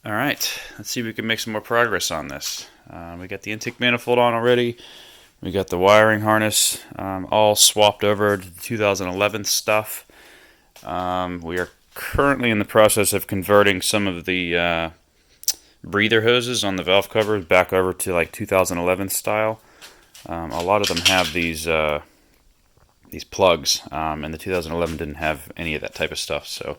All right, let's see if we can make some more progress on this. We got the intake manifold on already. We got the wiring harness all swapped over to the 2011 stuff. We are currently in the process of converting some of the breather hoses on the valve covers back over to like 2011 style. A lot of them have these plugs, and the 2011 didn't have any of that type of stuff. So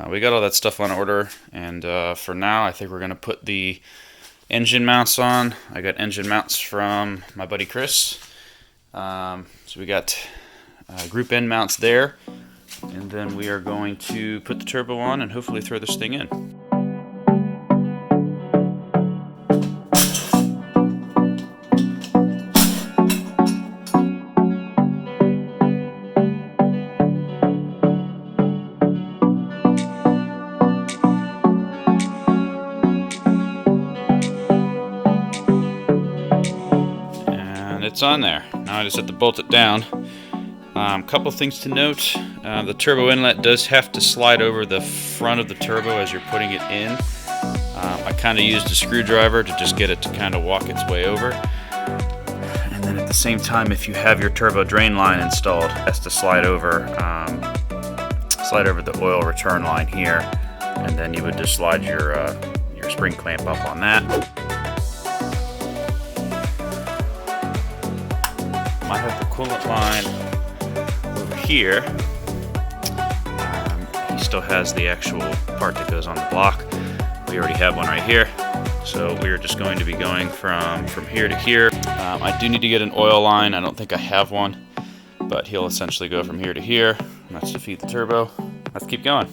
we got all that stuff on order, and for now I think we're going to put the engine mounts on. I got engine mounts from my buddy Chris. So we got group end mounts there, and then we are going to put the turbo on and hopefully throw this thing in. It's on there. Now I just have to bolt it down. Couple things to note. The turbo inlet does have to slide over the front of the turbo as you're putting it in. I kind of used a screwdriver to just get it to kind of walk its way over. And then at the same time, if you have your turbo drain line installed, it has to slide over the oil return line here, and then you would just slide your spring clamp up on that. I have the coolant line over here. He still has the actual part that goes on the block. We already have one right here. So we are just going to be going from here to here. I do need to get an oil line. I don't think I have one, but he'll essentially go from here to here. And that's to feed the turbo. Let's keep going.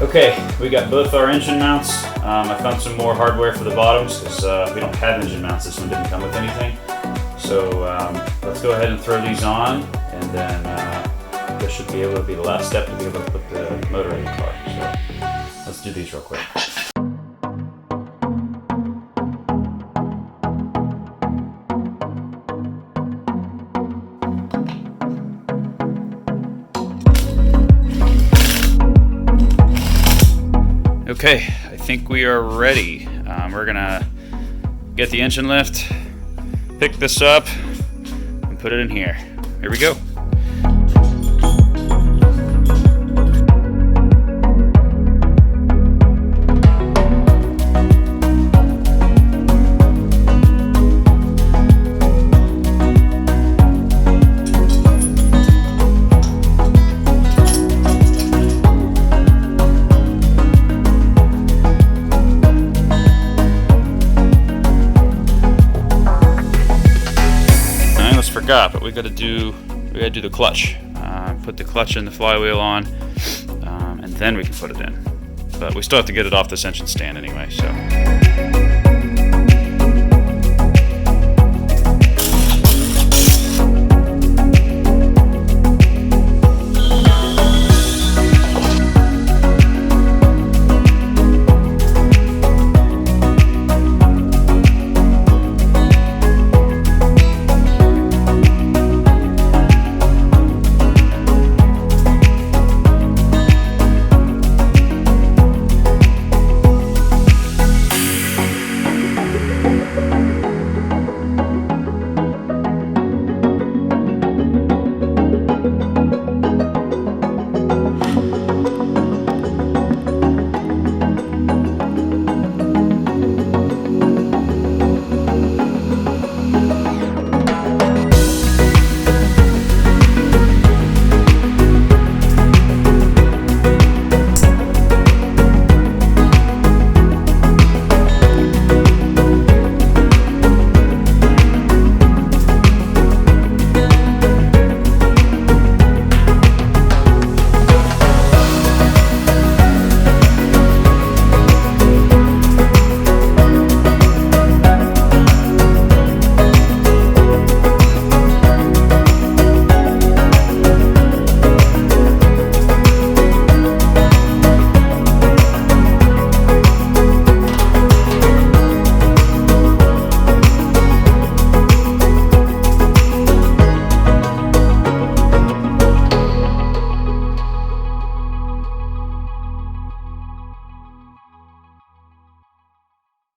Okay, we got both our engine mounts. I found some more hardware for the bottoms because we don't have engine mounts. This one didn't come with anything. So let's go ahead and throw these on, and then this should be able to be the last step to be able to put the motor in the car. So let's do these real quick. Okay, I think we are ready. We're gonna get the engine lift, pick this up, and put it in here. Here we go. But we gotta do the clutch. Put the clutch and the flywheel on, and then we can put it in. But we still have to get it off this engine stand anyway. So.